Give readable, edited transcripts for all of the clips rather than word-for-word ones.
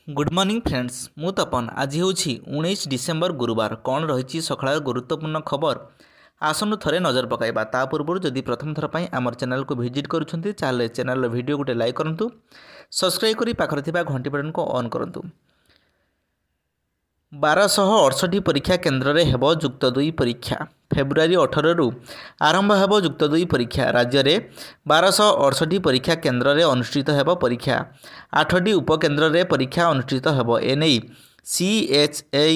Good morning friends मु तपन आज हूँ 19 डिसेम्बर गुरुवार कौन रही सकाल गुरुत्वपूर्ण खबर आसनु थरे नजर पकाइबा ता पूर्व जदि प्रथम थर पर आम चैनल को विजिट करुँच चैनल वीडियो गोटे लाइक करूँ सब्सक्राइब कर पाखे घंटी बटन को ऑन करूँ 1268 परीक्षा केन्द्र में हेब जुक्त 2 परीक्षा फेब्रुआरी 18 रु आरंभ हेब जुक्त 2 परीक्षा राज्य में 1268 परीक्षा केन्द्र में अनुष्ठित हेब परीक्षा 8टी उपकेन्द्र में परीक्षा अनुष्ठित हेब एने CHA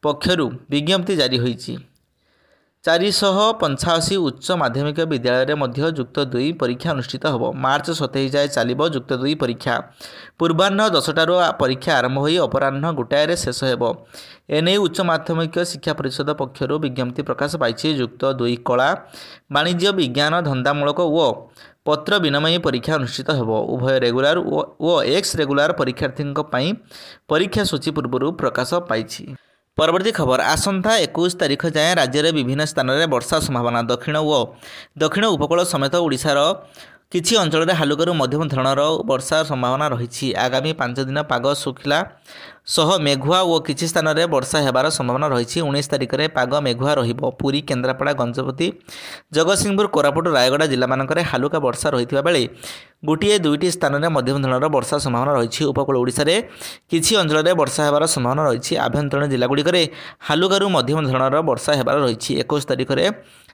पक्षरु विज्ञप्ति जारी होईछि 485 उच्च माध्यमिक विद्यालय में जुक्त 2 परीक्षा अनुष्ठित होब मार्च 27 जाए चलिब जुक्त 2 परीक्षा पूर्वाह्न 10टारू परीक्षा आरंभ हो अपराह्न 1टाए शेष हेब एने उच्च माध्यमिक शिक्षा परिषद पक्षर विज्ञप्ति प्रकाश पाई जुक्त 2 कला वाणिज्य विज्ञान धंदामूलक व पत्र विनिमय परीक्षा अनुष्ठित होब उभय रेगुलार व एक्स रेगुलार परीक्षार्थी परीक्षा सूची पूर्व प्रकाश पाई। परवर्ती खबर आसंता 21 तारिख जाए राज्य में विभिन्न स्थान में वर्षा संभावना दक्षिण उपकूल समेत ओडिशार किछि अंचल में हालुकारू मध्यम धरणर वर्षा संभावना रही आगामी 5 दिन पाग सुखिला सह मेघुआ और किछि स्थान में वर्षा हेबार संभावना रही 19 तारिख में पाग मेघुआ रहिबो पुरी केन्द्रापड़ा गंजपति जगतसिंहपुर कोरापुट रायगड़ा जिला मानकरे हालुका वर्षा रही बेले गोटे 2टी स्थान में मध्यम धरणर वर्षा संभावना रही उपकूल ओडिशा रे किछि अंचल में वर्षा हेबार संभावना रही आभ्यंतरीण जिलागुड़िक हालुकारू मध्यम धरणर वर्षा हेबार रही 21 तारिख में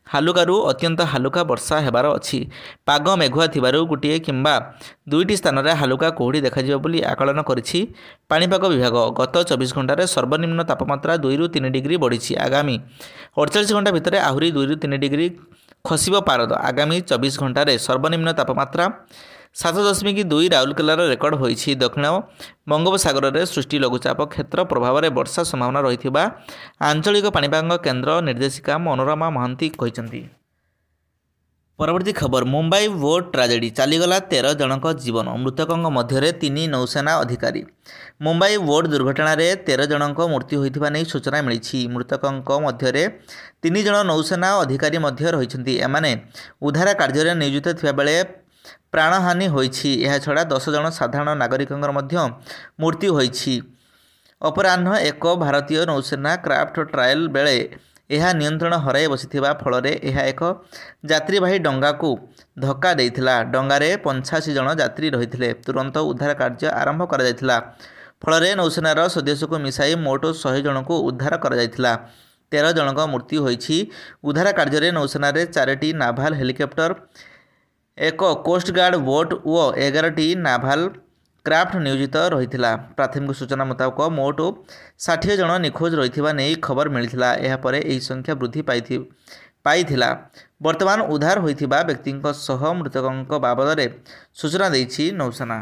हालुकारू अत्यंत हालुका वर्षा हेबार अछि पाग मेघुआ थिबारु गोटे किंबा 2टी स्थान में हालुका कुहुड़ी देखाजिबो बोली आकलन करिछि पाणीपाग विभाग गत 24 घंटे सर्वनिम्न तापमात्रा 2 ରୁ 3 डिग्री बढ़ी आगामी 48 घंटा भितर आहुरी 2 ରୁ 3 डिग्री खसिब पारद आगामी 24 घंटे सर्वनिम्न तापमात्रा 7.2 राउरकेलार रेकर्ड होईछि दक्षिण बंगोपसागर में सृष्टि लघुचाप क्षेत्र प्रभाव में वर्षा संभावना रही आंचलिक पाणीपाग केन्द्र निर्देशिका मनोरमा महांती कहते। परवर्ती खबर मुंबई बोट ट्राजेडी चलीगला 13 जनक जीवन मृतकों मध्य 3 नौसेना अधिकारी मुंबई बोट दुर्घटना 13 जनक मृत्यु होता नहीं सूचना मिली मृतकों मध्य 3 जन नौसेना अधिकारी रही एमाने उद्धार कार्य नियोजित थिबा बेले प्राणहानि होईछि यह छड़ा 10 जन साधारण नागरिकों मृत्यु होईछि अपराह्न एक भारतीय नौसेना क्राफ्ट ट्रायल बेले यह नियंत्रण हराई बसिथिबा फल यह एक यात्रीवाही डंगा को धक्का देइथिला डंगारे 85 जन यात्री रहिथिले तुरंत उद्धार कार्य आरंभ करा जायथिला फल नौसेनार सदस्य को मिसाई मोट 100 जन को उद्धार करा जायथिला 13 जनक मृत्यु होईछि उद्धार कार्य नौसेनार 4टी नाभाल हेलिकप्टर एक कोस्टगार्ड बोट और 11टी नाभाल क्राफ्ट नियोजित रही प्राथमिक सूचना मुताबक मोट 60 जन निखोज रही नहीं खबर मिलता यापर यह संख्या वृद्धि पाई वर्तमान उद्धार होता व्यक्ति मृतकों बाबद में सूचना देछि नौसेना।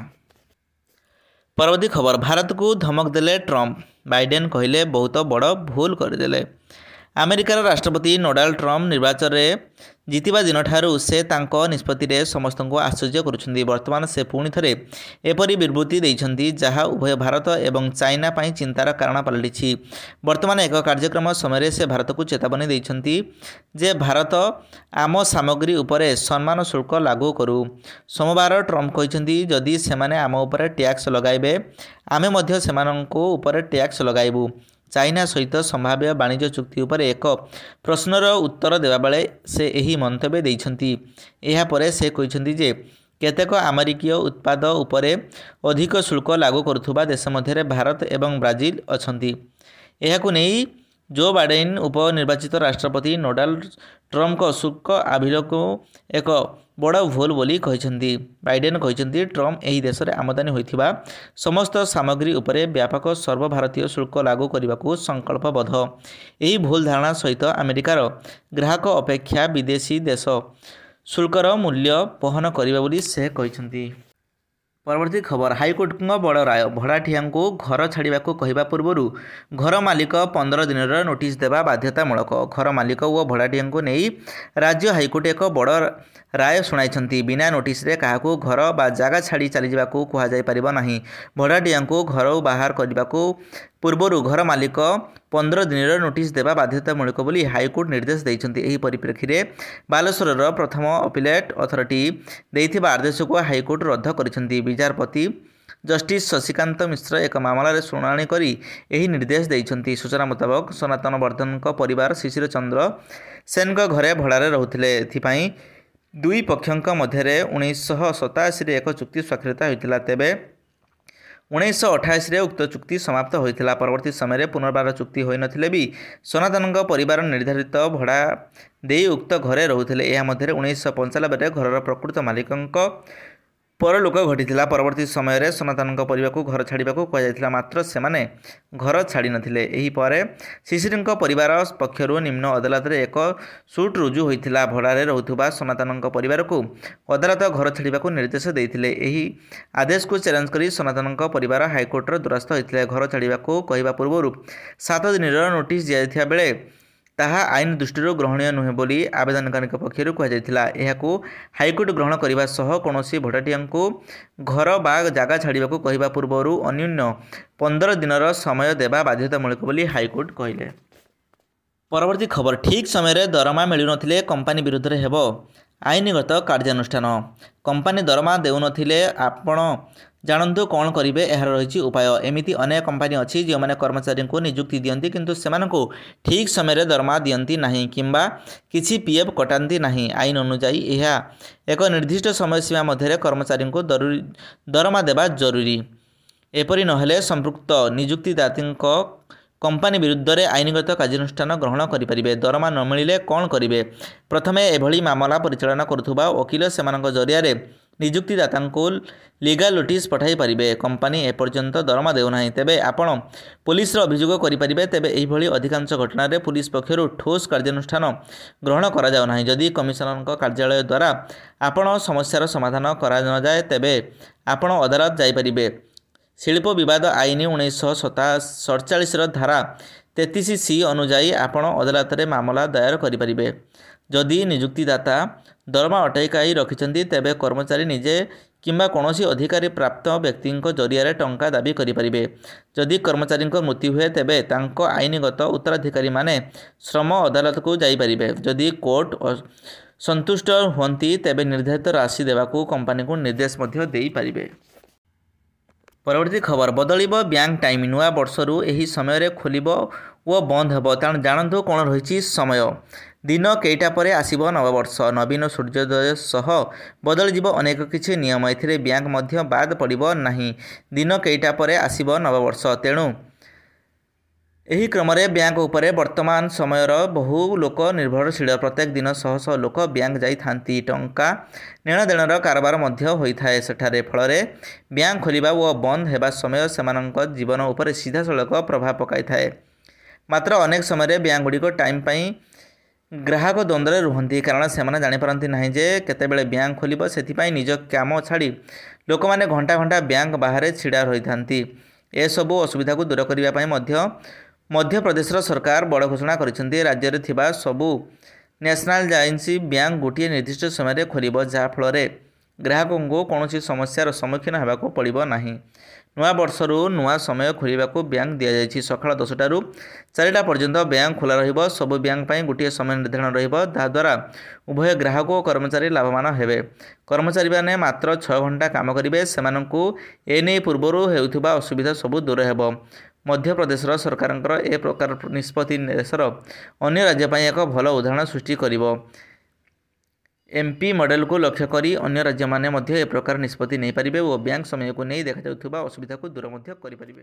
परवर्ती खबर भारत को धमक देले ट्रंप बाइडेन कहले बहुत बड़ भूल करदेले अमेरिकार राष्ट्रपति डोनाल्ड ट्रंप निर्वाचन में जीतिबा दिन ठारू से तांको निष्पत्ति रे समस्त को आश्चर्य करुछंदी वर्तमान से पुणी थरे एपरी विवृत्ति देइछंदी जहाँ उभय भारत एवं चाइना पई चिंतार कारण पलटिछि वर्तमान एक कार्यक्रम समय से भारत को चेतावनी देइछंती जे भारत आम सामग्री उपरे सम्मान शुल्क लागू करू सोमवार ट्रंप कहछंती जदि सेमाने आम उपरे टैक्स लगाइबे आमे मध्य सेमानंको उपरे टैक्स लगाइबू चाइना सहित संभाव्य वाणिज्य चुक्ति उपर एक प्रश्नर उत्तर देवा बेले से यही मंतव्य देइछंती एहा परे से कहछंती जे केतेक अमेरिकीय उत्पाद उपरे अधिक शुल्क लागू करुथुबा देश मध्य भारत एवं ब्राजिल अछंती एहाकु नेई जो बाइडेन उपनिर्वाचित राष्ट्रपति डोनाल्ड ट्रंप शुल्क आभिल को एक बड़ भूल बोली कहछंती बाइडेन कहछंती ट्रंप एही देश में आमदानी होइथिबा समस्त सामग्री उपरे व्यापक सर्वभारतीय शुल्क लागू करने को संकल्पबद्ध एही भूल धारणा सहित अमेरिकार ग्राहक अपेक्षा विदेशी देश शुल्कर मूल्य वहन करिबा बोली से कहछंती। परवर्ती खबर हाईकोर्ट बड़ राय भड़ाटिया को घर छाड़ा कहवा पूर्व घर मालिक 15 दिन नोटिस देवा बाध्यतामूलक घर मालिक और भड़ाटिया को नहीं राज्य हाईकोर्ट एक बड़ राय शुणाई बिना नोटिस रे क्या घर बा जगह छाड़ी चली जावाक कहुना भड़ाटिया को घर बाहर करने पूर्व घर मालिक 15 दिन नोटिस देवा बाध्यतामूलक बोली हाईकोर्ट निर्देश देइछन्ति। एही परिप्रेक्षी में बालेश्वर प्रथम अपिलेट अथॉरिटी देइथिबा आदेश को हाईकोर्ट रद्द करिछन्ति। विचारपति जस्टिस शशिकांत मिश्र एक मामलार शुणाणी करी यही निर्देश देइछन्ति। सूचना मुताबक सनातन वर्धन परिवार शिशिर चंद्र सेन घरे भड़ारे रहुथिले। एथिपाई दुई पक्षों मध्य 1987 एक चुक्ति स्वाक्षरित होता। तेबे 1988 उक्त चुक्ति समाप्त होता। परवर्ती समय पुनर्बार चुक्ति हो नथिले भी सनातन परिवार निर्धारित भड़ा दे उक्त घरे रोते। यह मध्य 1995 घरर प्रकृत मालिकों परलोक घटीला। परवर्ती समय सनातन परिवार को घर छाड़ा कहुला, मात्र सेमाने घर छाड़ी नथिले। एही परे शिशिर परिवार पक्षरु निम्न अदालत रे एक सुट रुजु होइथिला। भड़ारे रहुथुबा सनातन परिवार को अदालत घर छाड़ा निर्देश देइथिले। एही आदेश को चैलेंज करी सनातन परिवार हाईकोर्टर द्वारस्थ होइथिले। घर छाड़ा कहवा पूर्व 7 दिन नोटिस दिया बेले ताहा आईन दृष्टि ग्रहणीय नुहे बोली आवेदनकारी पक्षर कहुला। हाईकोर्ट ग्रहण करने सह कौनसी भड़ाटिया को घर बा जगह छाड़ा कहवा पूर्व अन्यून 15 दिन समय देवा बाध्यतामूलक बोली हाईकोर्ट कहले। परवर्ती खबर, ठीक समय दरमा मिलू नथिले कंपनी विरुद्ध में हेब आईनगत कार्यानुष्ठान। कंपनी दरमा देउ नथिले आपण जानतु कौन करेंगे, यार रही उपाय। एमती अनेक कंपनी अच्छी जो मैंने कर्मचारी को नियुक्ति दियंती किंतु सेमानंकु ठीक समय दरमा दियंती नहीं किंबा किसी पीएफ कटाती नहीं। आईन अनुजाई यह एक निर्दिष्ट समय सीमा मध्य कर्मचारी को दरमा देवा जरूरी। एपरी नहेले संपृक्त नियुक्तिदाती कंपनी विरुद्ध में आईनगत कार्यानुष्ठान ग्रहण करेंगे। दरमा न मिले कौन करेंगे? प्रथमे एभली मामला परिचालना करुवा वकिल सेमानक जरिया नियुक्तिदाता को लीगल नोटिस पठाई पारे। कंपनी एपर्यंत दरमा देउना तेबे आपण पुलिस अभियोग करेंगे। तेबे यही अधिकांश घटना पुलिस पक्षर ठोस कार्यानुष्ठान ग्रहण करा जाउ नाही। जदि कमिशनर कार्यालय द्वारा आपण समस्यार समाधान करा न जाए तेबे आपण अदालत जाइपारिबे। शिल्प विवाद आईन 1947 धारा 33C अनुजाई आपण अदालत में मामला दायर करेंगे। जदि नियुक्तिदाता दरमा अटकाई रखिंट तेबे कर्मचारी निजे किंबा कौनसी अधिकारी प्राप्त व्यक्ति जरिया टंका दाबी करेंगे। जदि कर्मचारी मृत्यु हुए तेबे तांको आईनगत उत्तराधिकारी माने श्रम अदालत को जाइपारिबे। जदि कोर्ट संतुष्ट होती तेबे निर्धारित राशि देवाकू कंपनी को निर्देश मध्य देई पारिबे। परवर्ती खबर, बदलिब बैंक टाइम। नुआ वर्षरू यही समय खोलिब व बंद हेब। जानतु कौन रही समय। दिन केटा पर आसिब नववर्ष। नवीन सूर्योदय सह बदलिजिब अनेक किछि नियम। एथिरे बैंक मध्य बाद पड़िब नाही। दिन केटा पर आसिब नववर्ष, तेणु एही क्रम बैंक उपरे वर्तमान समयर बहु लोक निर्भरशील। प्रत्येक दिन शह शह लोक बैंक जाई थांती। टंका नेणदेणर कारबार मध्य होइथाए सेठारे। फल बैंक खोलिबा व बंद हेबा समय सेमानंक जीवन उपरे सीधा सड़क प्रभाव पकाई थाए। मात्र अनेक समय बैंक गुड़िक टाइम पाई ग्राहक द्वंद्व रुहंती, कारण से जापारती ना जे केतेबेले बैंक खोलिब। सेथिपाई निज काम छाड़ी लोक मैंने घंटा घंटा बैंक बाहर छिड़ा रही थांती। ए सबु असुविधा को दूर करने मध्य प्रदेश सरकार बड़ घोषणा करिसेंती। राज्य में थिबा सबु नेशनलाइज बैंक गोटे निर्दिष्ट समय खोलिब, जहाँफल ग्राहकों को कौन समस्यार सम्मुखीन होगा पड़ो ना। नुआ वर्षरू नुआ समय खोलने बैंक दि जाएगी। सकाळ 10टारू 4टा पर्यंत बैंक खोला रहिबो। सबु बैंक पाई गोटे समय निर्धारण रहिबो, ताद्वारा उभय ग्राहक और कर्मचारी लाभवान हेबे। कर्मचारी माने मात्र 6 घंटा काम करेंगे। सेमानंकु एने पूर्वरू हेउथिबा असुविधा सबु दूर हेबो। मध्य प्रदेश सरकार ए प्रकार निष्पत्ति देशर अन्य राज्य पाई एक भल उदाहरण सृष्टि करिबो। एमपी मॉडल को लक्ष्य करी अन्य राज्य माने मध्य ए प्रकार निष्पत्ति नहीं पारिबे और बैंक समय को नहीं देखा जाउथुबा असुविधा को दूर मध्य करि पारिबे।